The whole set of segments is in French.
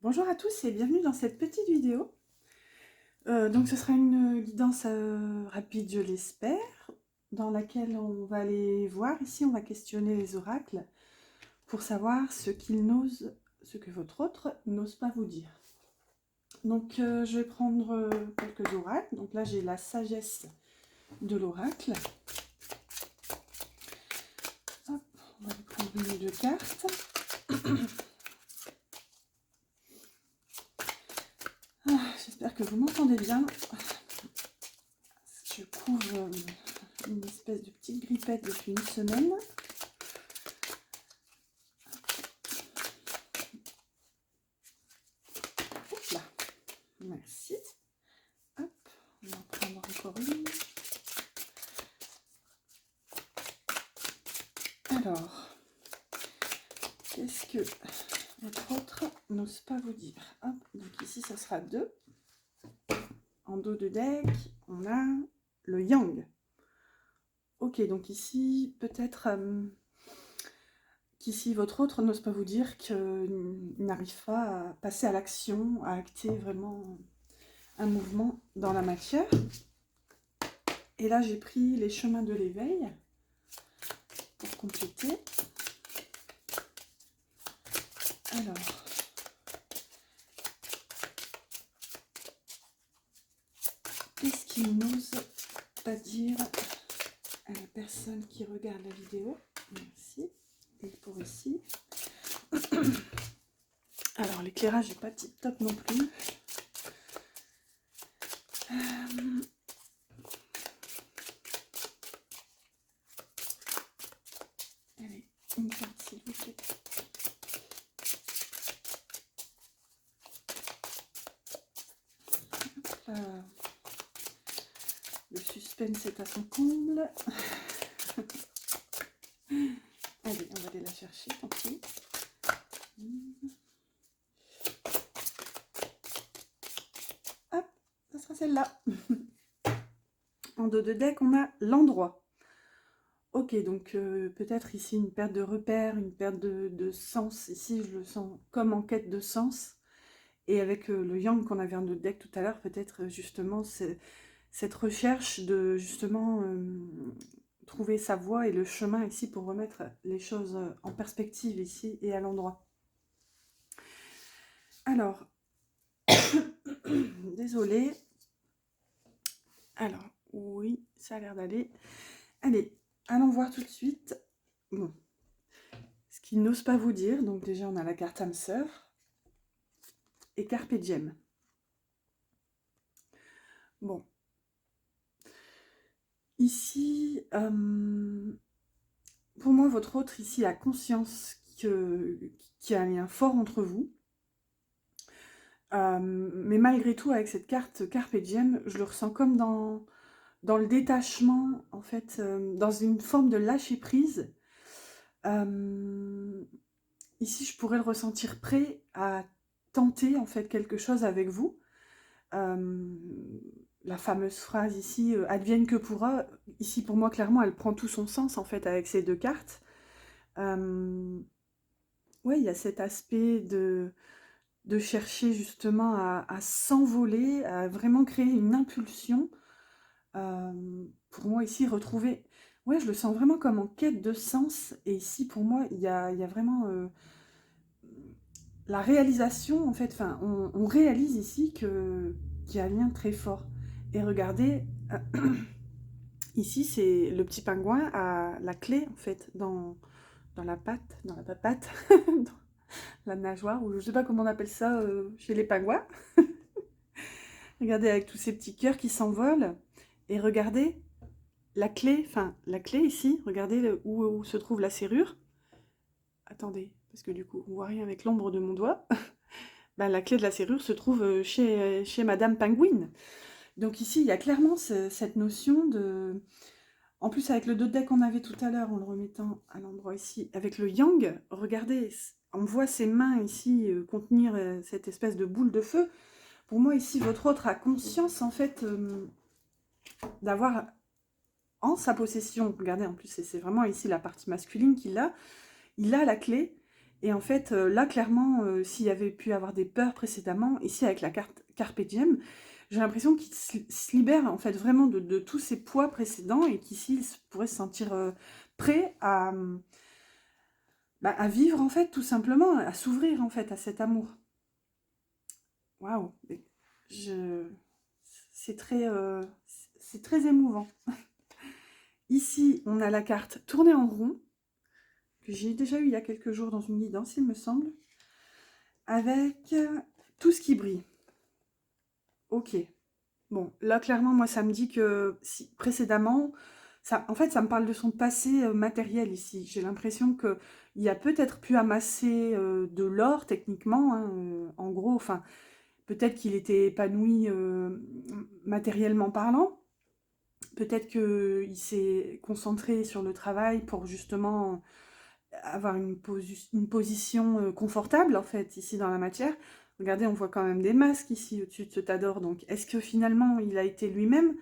Bonjour à tous et bienvenue dans cette petite vidéo. Donc ce sera une guidance rapide, je l'espère, dans laquelle on va aller voir, ici on va questionner les oracles pour savoir ce que votre autre n'ose pas vous dire. Donc je vais prendre quelques oracles. Donc là j'ai la sagesse de l'oracle. On va aller prendre une ou deux cartes. J'espère que vous m'entendez bien. Je couvre une espèce de petite grippette depuis une semaine. Hop là. Merci. Hop, on va en prendre encore une. Alors, qu'est-ce que votre autre n'ose pas vous dire? Hop, donc ici, ça sera 2. En dos de deck, on a le yang. Ok, donc ici, peut-être qu'ici, votre autre n'ose pas vous dire qu'il n'arrive pas à passer à l'action, à acter vraiment un mouvement dans la matière. Et là, j'ai pris les chemins de l'éveil pour compléter. Alors, qu'est-ce qu'il n'ose pas dire à la personne qui regarde la vidéo? Merci. Et pour ici. Alors, l'éclairage n'est pas tip top non plus. Allez, une carte s'il vous plaît. Le suspense est à son comble. Allez, on va aller la chercher, tant pis. Hop, ça sera celle-là. En dos de deck, on a l'endroit. Ok, donc peut-être ici une perte de repère, une perte de sens. Ici, je le sens comme en quête de sens. Et avec le yang qu'on avait en notre deck tout à l'heure, peut-être justement cette recherche de justement trouver sa voie et le chemin ici pour remettre les choses en perspective ici et à l'endroit. Alors, désolée. Alors, oui, ça a l'air d'aller. Allez, allons voir tout de suite. Bon. Ce qu'il n'ose pas vous dire, donc déjà on a la carte âme sœur et Carpe Diem. Bon. Ici, pour moi, votre autre ici a conscience qu'il y a un lien fort entre vous. Mais malgré tout, avec cette carte Carpe Diem, je le ressens comme dans le détachement, en fait, dans une forme de lâcher-prise. Ici, je pourrais le ressentir prêt à tenter, en fait, quelque chose avec vous. La fameuse phrase ici, advienne que pourra, ici, pour moi, clairement, elle prend tout son sens, en fait, avec ces deux cartes. Ouais, il y a cet aspect de chercher justement à s'envoler, à vraiment créer une impulsion. Pour moi ici, retrouver... Ouais, je le sens vraiment comme en quête de sens. Et ici, pour moi, il y a vraiment la réalisation, en fait. Enfin, on réalise ici qu'il y a un lien très fort. Et regardez, ici, c'est le petit pingouin à la clé, en fait, dans la patte, dans la papate, la nageoire, ou je sais pas comment on appelle ça chez les pingouins. Regardez avec tous ces petits cœurs qui s'envolent. Et regardez la clé ici, regardez où se trouve la serrure. Attendez, parce que du coup, on voit rien avec l'ombre de mon doigt. Ben, la clé de la serrure se trouve chez Madame Penguin. Donc ici, il y a clairement cette notion de... En plus, avec le dos de deck qu'on avait tout à l'heure, en le remettant à l'endroit ici, avec le yang, regardez, on voit ses mains ici contenir cette espèce de boule de feu. Pour moi, ici, votre autre a conscience, en fait, d'avoir en sa possession, regardez, en plus, c'est vraiment ici la partie masculine qu'il a, il a la clé, Et en fait, là, clairement, s'il y avait pu avoir des peurs précédemment, ici, avec la carte Carpe Diem, j'ai l'impression qu'il se libère, en fait, vraiment de tous ses poids précédents et qu'ici, il pourrait se sentir prêt à vivre, en fait, tout simplement, à s'ouvrir, en fait, à cet amour. Waouh! Je... c'est très émouvant. Ici, on a la carte tournée en rond, que j'ai déjà eu il y a quelques jours dans une guidance, il me semble, avec tout ce qui brille. Ok. Bon, là, clairement, moi, ça me dit que si, précédemment, en fait, ça me parle de son passé matériel ici. J'ai l'impression qu'il a peut-être pu amasser de l'or, techniquement, hein, en gros, enfin, peut-être qu'il était épanoui matériellement parlant. Peut-être qu'il s'est concentré sur le travail pour justement avoir une position confortable, en fait, ici dans la matière. Regardez, on voit quand même des masques ici au-dessus de ce tas d'or. Donc, est-ce que finalement, il a été lui-même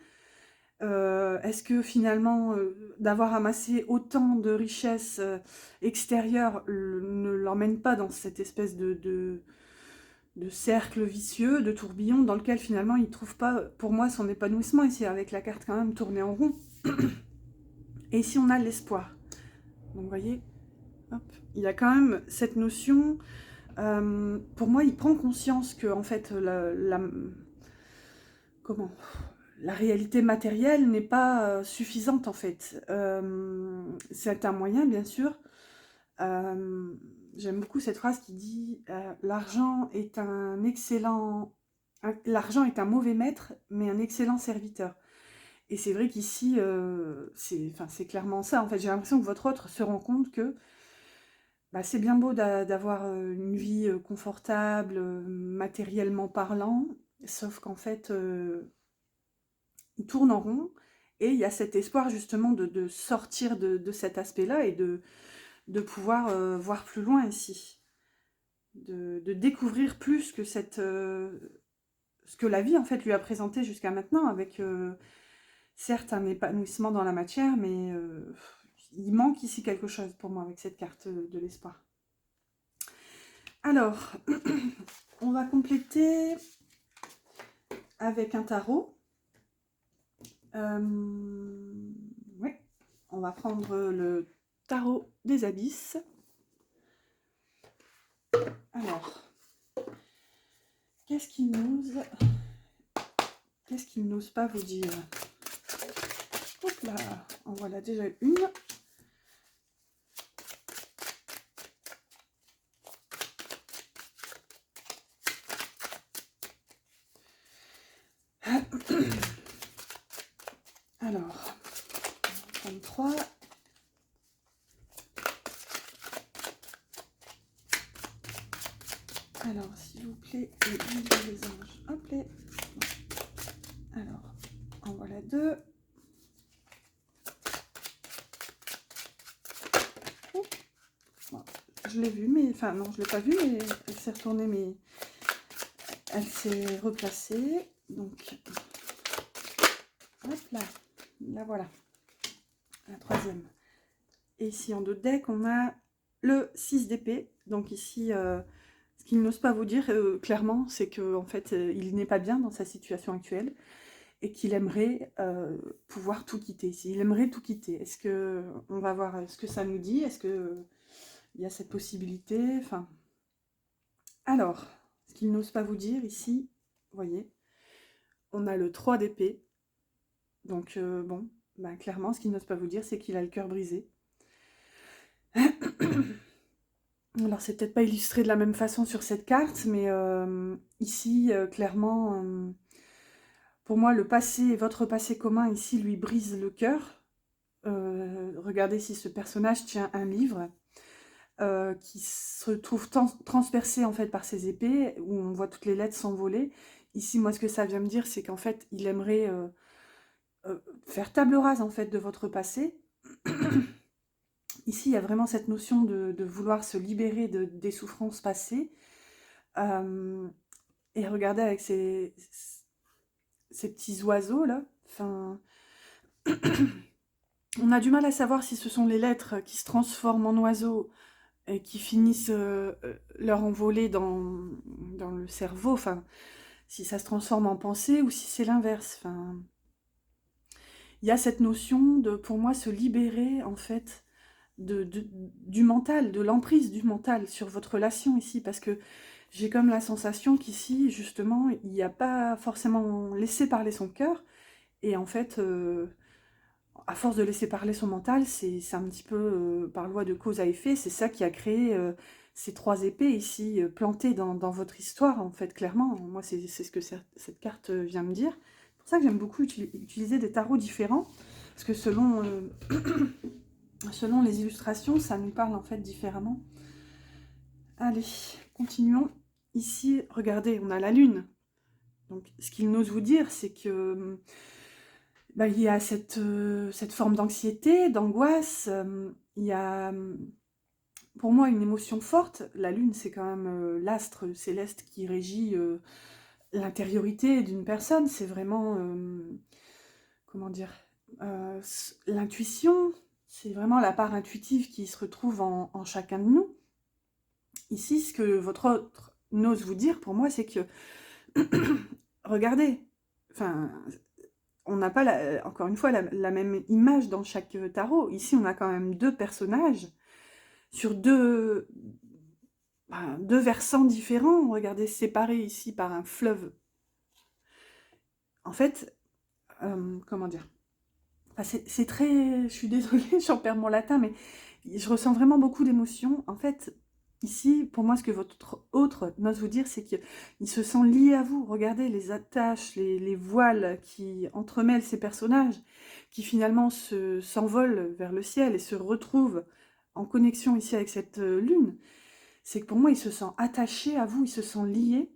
est-ce que finalement, d'avoir amassé autant de richesses extérieures ne l'emmène pas dans cette espèce de cercle vicieux, de tourbillon, dans lequel finalement il ne trouve pas, pour moi, son épanouissement ici, avec la carte quand même tournée en rond. Et ici, on a l'espoir. Donc, vous voyez, hop, il y a quand même cette notion. Pour moi, il prend conscience que, en fait, comment la réalité matérielle n'est pas suffisante, en fait. C'est un moyen, bien sûr. J'aime beaucoup cette phrase qui dit l'argent est un excellent... L'argent est un mauvais maître, mais un excellent serviteur. Et c'est vrai qu'ici, c'est clairement ça. En fait, j'ai l'impression que votre autre se rend compte que bah, c'est bien beau d'avoir une vie confortable, matériellement parlant, sauf qu'en fait, il tourne en rond, et il y a cet espoir justement de sortir de cet aspect-là et de pouvoir voir plus loin ici, de découvrir plus que ce que la vie en fait lui a présenté jusqu'à maintenant, avec certes un épanouissement dans la matière, mais il manque ici quelque chose pour moi avec cette carte de l'espoir. Alors, on va compléter avec un tarot. Ouais, on va prendre le tarot des abysses. Alors, qu'est-ce qu'il n'ose pas vous dire? Hop là, en voilà déjà une. Alors, 33. Alors, s'il vous plaît, les anges. Hop là. Alors, en voilà deux. Oh. Bon, je l'ai vue, mais... Enfin, non, je ne l'ai pas vue, mais elle s'est retournée, mais... Elle s'est replacée. Donc, hop là. La voilà. La troisième. Et ici, en dos de deck, on a le 6 d'épée. Donc ici, ce qu'il n'ose pas vous dire, clairement, c'est qu'en fait, il n'est pas bien dans sa situation actuelle et qu'il aimerait pouvoir tout quitter. Il aimerait tout quitter. Est-ce que, on va voir ce que ça nous dit? Est-ce qu'il y a cette possibilité? Enfin, alors, ce qu'il n'ose pas vous dire ici, vous voyez, on a le 3 d'épée. Donc, bon, ben, clairement, ce qu'il n'ose pas vous dire, c'est qu'il a le cœur brisé. Alors, c'est peut-être pas illustré de la même façon sur cette carte, mais ici, clairement, pour moi, le passé, votre passé commun ici, lui brise le cœur. Regardez si ce personnage tient un livre qui se trouve transpercé en fait par ses épées, où on voit toutes les lettres s'envoler. Ici, moi, ce que ça vient me dire, c'est qu'en fait, il aimerait faire table rase en fait de votre passé. Ici, il y a vraiment cette notion de vouloir se libérer des souffrances passées. Et regardez avec ces petits oiseaux là. Enfin, on a du mal à savoir si ce sont les lettres qui se transforment en oiseaux et qui finissent leur envolée dans le cerveau, enfin, si ça se transforme en pensée ou si c'est l'inverse. Enfin, il y a cette notion de, pour moi, se libérer, en fait, du mental, de l'emprise du mental sur votre relation ici, parce que j'ai comme la sensation qu'ici, justement, il n'y a pas forcément laissé parler son cœur, et en fait, à force de laisser parler son mental, c'est un petit peu par loi de cause à effet, c'est ça qui a créé ces trois épées ici, plantées dans votre histoire, en fait, clairement. Moi, c'est ce que cette carte vient me dire. C'est pour ça que j'aime beaucoup utiliser des tarots différents, parce que selon les illustrations, ça nous parle en fait différemment. Allez, continuons. Ici, regardez, on a la lune. Donc, ce qu'il n'ose vous dire, c'est que bah, il y a cette forme d'anxiété, d'angoisse. Il y a, pour moi, une émotion forte. La lune, c'est quand même l'astre céleste qui régit l'intériorité d'une personne. C'est vraiment, comment dire, l'intuition. C'est vraiment la part intuitive qui se retrouve en chacun de nous. Ici, ce que votre autre n'ose vous dire, pour moi, c'est que, regardez, enfin, on n'a pas, encore une fois, la même image dans chaque tarot. Ici, on a quand même deux personnages sur deux versants différents. Regardez, séparés ici par un fleuve. En fait, comment dire, enfin, c'est très... Je suis désolée, j'en perds mon latin, mais je ressens vraiment beaucoup d'émotions. En fait, ici, pour moi, ce que votre autre n'ose vous dire, c'est qu'il se sent lié à vous. Regardez les attaches, les voiles qui entremêlent ces personnages, qui finalement s'envolent vers le ciel et se retrouvent en connexion ici avec cette lune. C'est que pour moi, il se sent attaché à vous, il se sent lié.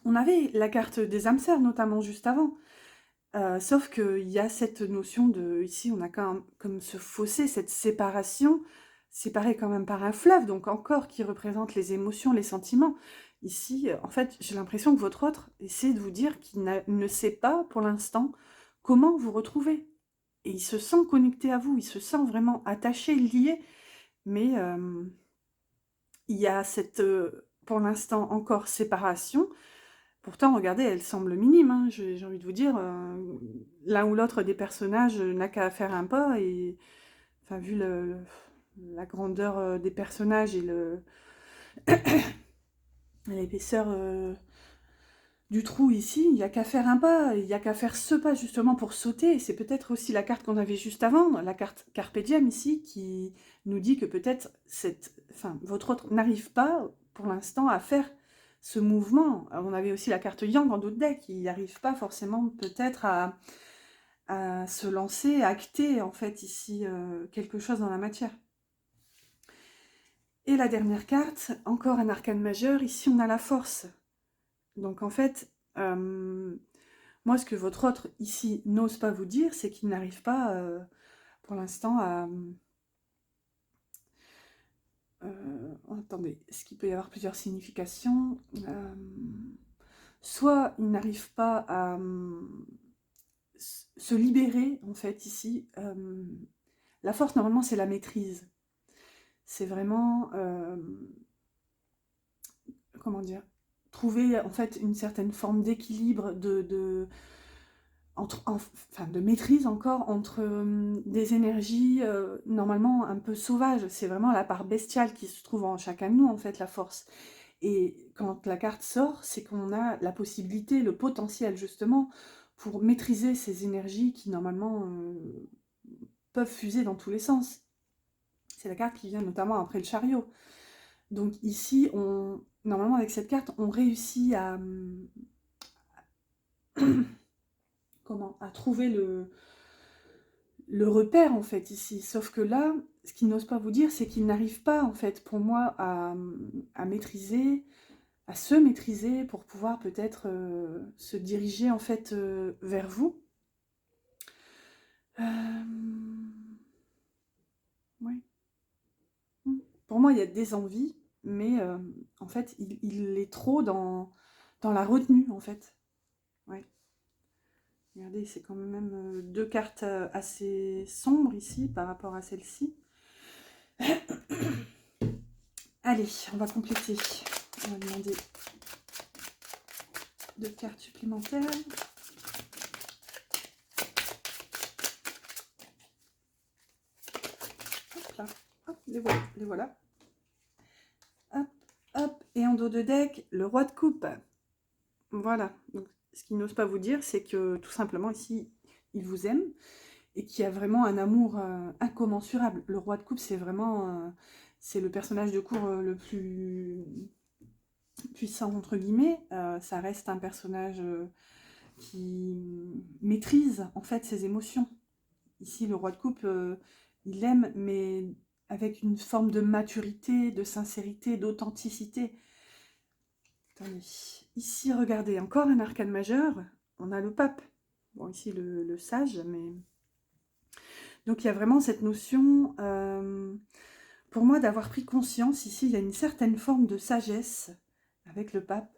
On avait la carte des âmes sœurs, notamment juste avant. Sauf qu'il y a cette notion de... Ici, on a quand même comme ce fossé, cette séparation, séparée quand même par un fleuve, donc encore qui représente les émotions, les sentiments. Ici, en fait, j'ai l'impression que votre autre essaie de vous dire qu'il ne sait pas, pour l'instant, comment vous retrouver. Et il se sent connecté à vous, il se sent vraiment attaché, lié, mais il y a cette, pour l'instant, encore séparation. Pourtant, regardez, elle semble minime, hein, j'ai envie de vous dire, l'un ou l'autre des personnages n'a qu'à faire un pas et, enfin, vu la grandeur des personnages et l'épaisseur du trou ici, il n'y a qu'à faire un pas, il n'y a qu'à faire ce pas justement pour sauter. Et c'est peut-être aussi la carte qu'on avait juste avant, la carte Carpe Diem ici, qui nous dit que peut-être votre autre n'arrive pas pour l'instant à faire ce mouvement. On avait aussi la carte Yang en d'autres decks, qui n'arrive pas forcément peut-être à se lancer, à acter en fait ici quelque chose dans la matière. Et la dernière carte, encore un arcane majeur, ici on a la force. Donc en fait, moi ce que votre autre ici n'ose pas vous dire, c'est qu'il n'arrive pas pour l'instant à... attendez, est-ce qu'il peut y avoir plusieurs significations soit il n'arrive pas à se libérer, en fait, ici. La force, normalement, c'est la maîtrise. C'est vraiment, comment dire, trouver, en fait, une certaine forme d'équilibre, enfin, de maîtrise encore, entre des énergies, normalement, un peu sauvages. C'est vraiment la part bestiale qui se trouve en chacun de nous, en fait, la force. Et quand la carte sort, c'est qu'on a la possibilité, le potentiel justement, pour maîtriser ces énergies qui normalement peuvent fuser dans tous les sens. C'est la carte qui vient notamment après le chariot. Donc ici, normalement avec cette carte, on réussit à, à trouver le repère en fait ici. Sauf que là, ce qu'il n'ose pas vous dire, c'est qu'il n'arrive pas en fait pour moi à maîtriser, à se maîtriser pour pouvoir peut-être se diriger en fait vers vous. Ouais. Pour moi, il y a des envies, mais en fait, il est trop dans la retenue, en fait. Ouais. Regardez, c'est quand même deux cartes assez sombres ici par rapport à celle-ci. Allez, on va compléter. On va demander 2 cartes supplémentaires. Hop là, hop, les voilà, les voilà. Hop, hop, et en dos de deck, le roi de coupe. Voilà, donc ce qu'il n'ose pas vous dire, c'est que tout simplement ici, il vous aime et qu'il y a vraiment un amour incommensurable. Le roi de coupe, c'est vraiment, c'est le personnage de cour le plus puissant, entre guillemets. Ça reste un personnage qui maîtrise en fait ses émotions. Ici, le roi de coupe, il aime, mais avec une forme de maturité, de sincérité, d'authenticité. Attendez. Ici, regardez, encore un arcane majeur. On a le pape. Bon, ici, le sage, mais... Donc, il y a vraiment cette notion, pour moi, d'avoir pris conscience. Ici, il y a une certaine forme de sagesse avec le pape.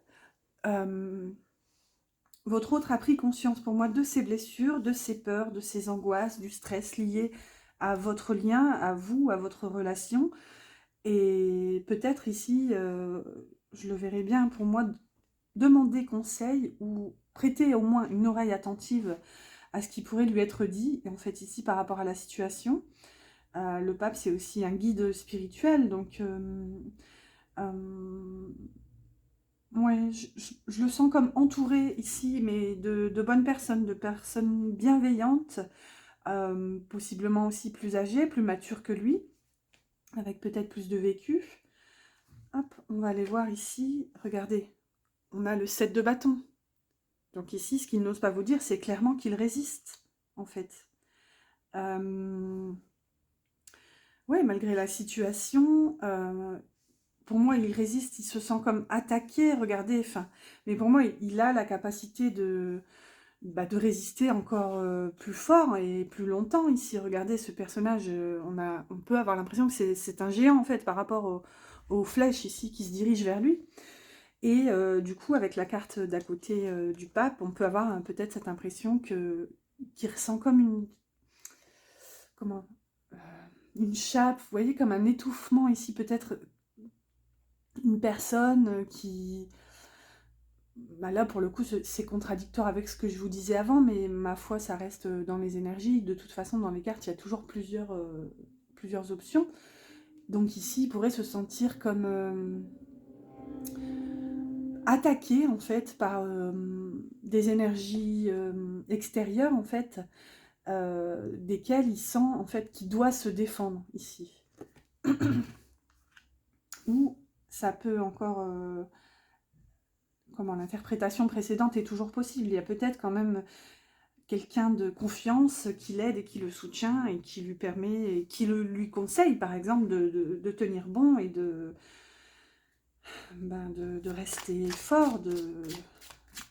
Votre autre a pris conscience, pour moi, de ses blessures, de ses peurs, de ses angoisses, du stress lié à votre lien, à vous, à votre relation. Et peut-être ici, je le verrai bien, pour moi, demander conseil ou prêter au moins une oreille attentive à ce qui pourrait lui être dit. Et en fait, ici, par rapport à la situation, le pape, c'est aussi un guide spirituel. Donc, ouais, je le sens comme entouré ici, mais de bonnes personnes, de personnes bienveillantes, possiblement aussi plus âgées, plus matures que lui, avec peut-être plus de vécu. Hop, on va aller voir ici. Regardez, on a le 7 de bâton. Donc ici, ce qu'il n'ose pas vous dire, c'est clairement qu'il résiste, en fait. Ouais, malgré la situation, pour moi, il résiste, il se sent comme attaqué, regardez, enfin, mais pour moi, il a la capacité de résister encore plus fort et plus longtemps ici. Regardez ce personnage, on peut avoir l'impression que c'est un géant, en fait, par rapport aux flèches ici qui se dirigent vers lui. Et du coup, avec la carte d'à côté du pape, on peut avoir peut-être cette impression qu'il ressent comme comment, euh, une chape, vous voyez, comme un étouffement ici, peut-être une personne qui... Bah là, pour le coup, c'est contradictoire avec ce que je vous disais avant, mais ma foi, ça reste dans les énergies. De toute façon, dans les cartes, il y a toujours plusieurs options. Donc ici, il pourrait se sentir comme attaqué, en fait, par des énergies extérieures, en fait, desquelles il sent, en fait, qu'il doit se défendre, ici. Ou ça peut encore... comment l'interprétation précédente est toujours possible. Il y a peut-être quand même quelqu'un de confiance qui l'aide et qui le soutient et qui lui permet, et qui lui conseille par exemple de tenir bon et de rester fort,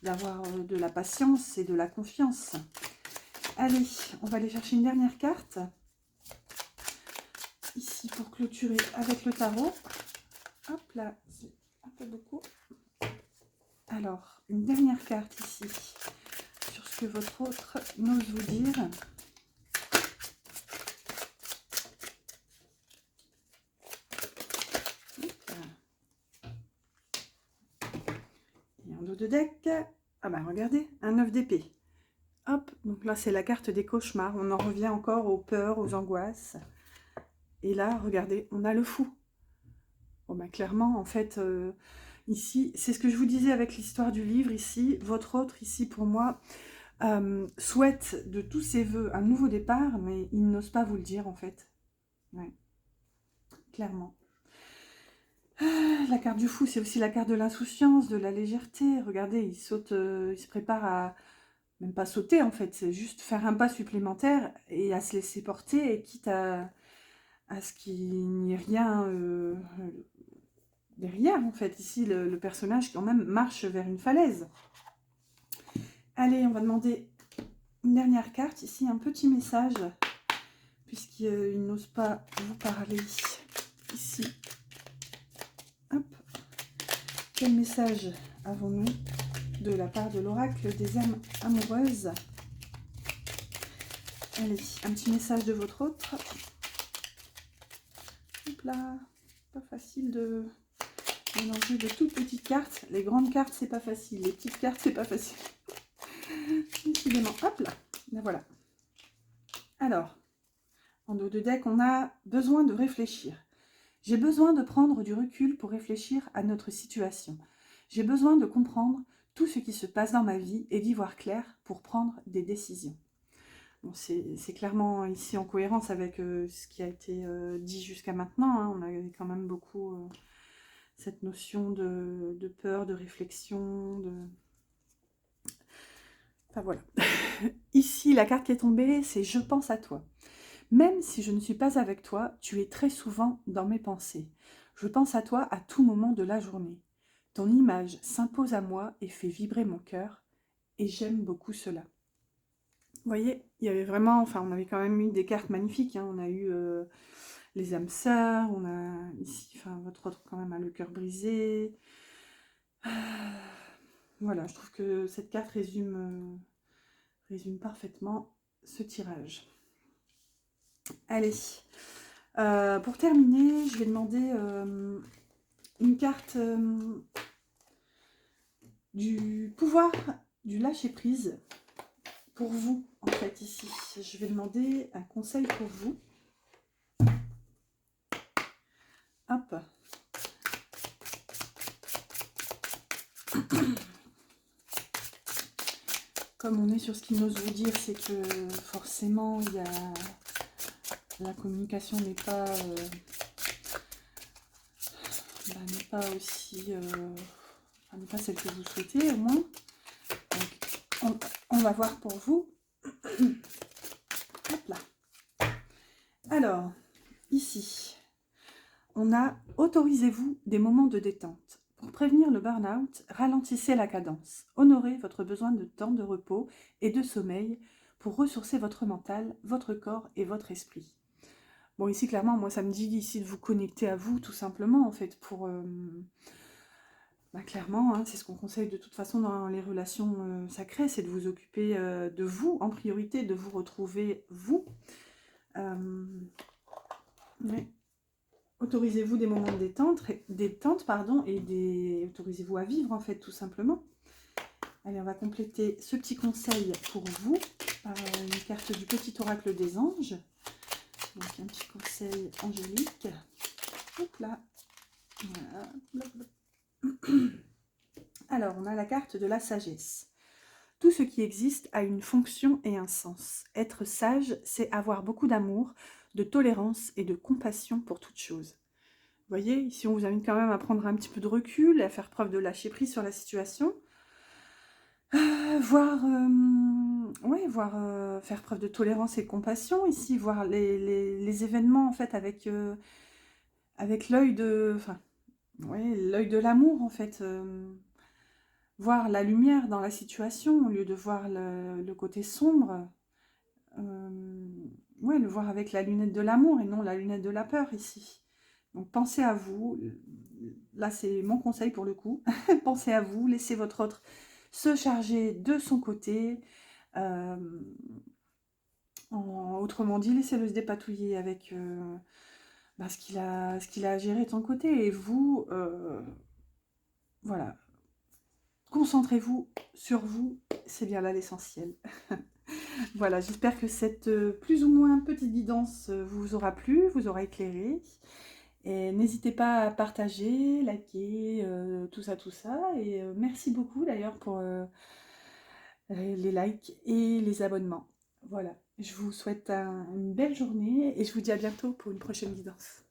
d'avoir de la patience et de la confiance. Allez, on va aller chercher une dernière carte, ici pour clôturer avec le tarot. Hop là, c'est un peu beaucoup. Alors, une dernière carte ici, sur ce que votre autre n'ose vous dire. Et en dos de deck, ah bah regardez, un 9 d'épée. Hop, donc là c'est la carte des cauchemars, on en revient encore aux peurs, aux angoisses. Et là, regardez, on a le fou. Bon bah clairement, en fait, ici, c'est ce que je vous disais avec l'histoire du livre, ici, votre autre, ici, pour moi, souhaite de tous ses voeux un nouveau départ, mais il n'ose pas vous le dire, en fait. Ouais, clairement. La carte du fou, c'est aussi la carte de l'insouciance, de la légèreté. Regardez, il saute, il se prépare à... Même pas sauter, en fait, c'est juste faire un pas supplémentaire et à se laisser porter, et quitte à ce qu'il n'y ait rien derrière, en fait. Ici, le personnage, quand même, marche vers une falaise. Allez, on va demander une dernière carte. Ici, un petit message, puisqu'il n'ose pas vous parler. Ici. Hop. Quel message avons-nous de la part de l'oracle des âmes amoureuses? Allez, un petit message de votre autre. Hop là. pas facile de mélanger de toutes petites cartes. Les grandes cartes, c'est pas facile. Les petites cartes, c'est pas facile. Décidément. Hop là. Ben voilà. Alors, en dos de deck, on a besoin de réfléchir. J'ai besoin de prendre du recul pour réfléchir à notre situation. J'ai besoin de comprendre tout ce qui se passe dans ma vie et d'y voir clair pour prendre des décisions. Bon, c'est clairement ici en cohérence avec ce qui a été dit jusqu'à maintenant. Hein. On a quand même beaucoup cette notion de peur, de réflexion, de... Enfin voilà. Ici, la carte qui est tombée, c'est « Je pense à toi ». Même si je ne suis pas avec toi, tu es très souvent dans mes pensées. Je pense à toi à tout moment de la journée. Ton image s'impose à moi et fait vibrer mon cœur, et j'aime beaucoup cela. Vous voyez, il y avait vraiment, enfin on avait quand même eu des cartes magnifiques, hein. On a eu les âmes sœurs, on a ici, enfin votre autre quand même a le cœur brisé. Voilà, je trouve que cette carte résume parfaitement ce tirage. Allez, pour terminer, je vais demander une carte du pouvoir du lâcher-prise pour vous, en fait, ici. Je vais demander un conseil pour vous. Hop. Comme on est sur ce qu'il n'ose vous dire, c'est que forcément, il y a... la communication n'est pas aussi... n'est pas celle que vous souhaitez, au moins. Donc, on va voir pour vous. Hop là. Alors, ici, on a « Autorisez-vous des moments de détente. Pour prévenir le burn-out, ralentissez la cadence. Honorez votre besoin de temps de repos et de sommeil pour ressourcer votre mental, votre corps et votre esprit. » Bon, ici, clairement, moi, ça me dit ici de vous connecter à vous, tout simplement, en fait, pour... clairement, hein, c'est ce qu'on conseille de toute façon dans les relations sacrées, c'est de vous occuper de vous, en priorité, de vous retrouver, vous. Mais autorisez-vous des moments de détente, et autorisez-vous à vivre, en fait, tout simplement. Allez, on va compléter ce petit conseil pour vous par une carte du petit oracle des anges. Donc, un petit conseil angélique. Hop là. Voilà. Alors, on a la carte de la sagesse. Tout ce qui existe a une fonction et un sens. Être sage, c'est avoir beaucoup d'amour, de tolérance et de compassion pour toute chose. Vous voyez, ici on vous invite quand même à prendre un petit peu de recul, à faire preuve de lâcher prise sur la situation. Faire preuve de tolérance et de compassion ici, voir les événements en fait avec l'œil de, l'œil de l'amour en fait, voir la lumière dans la situation au lieu de voir le côté sombre, le voir avec la lunette de l'amour et non la lunette de la peur ici. Donc pensez à vous, là c'est mon conseil pour le coup, pensez à vous, laissez votre autre se charger de son côté, autrement dit, laissez-le se dépatouiller avec ce qu'il a à gérer de son côté, et vous, voilà, concentrez-vous sur vous, c'est bien là l'essentiel. Voilà, j'espère que cette plus ou moins petite guidance vous aura plu, vous aura éclairé. Et n'hésitez pas à partager, liker, tout ça. Et merci beaucoup d'ailleurs pour les likes et les abonnements. Voilà, je vous souhaite une belle journée et je vous dis à bientôt pour une prochaine guidance.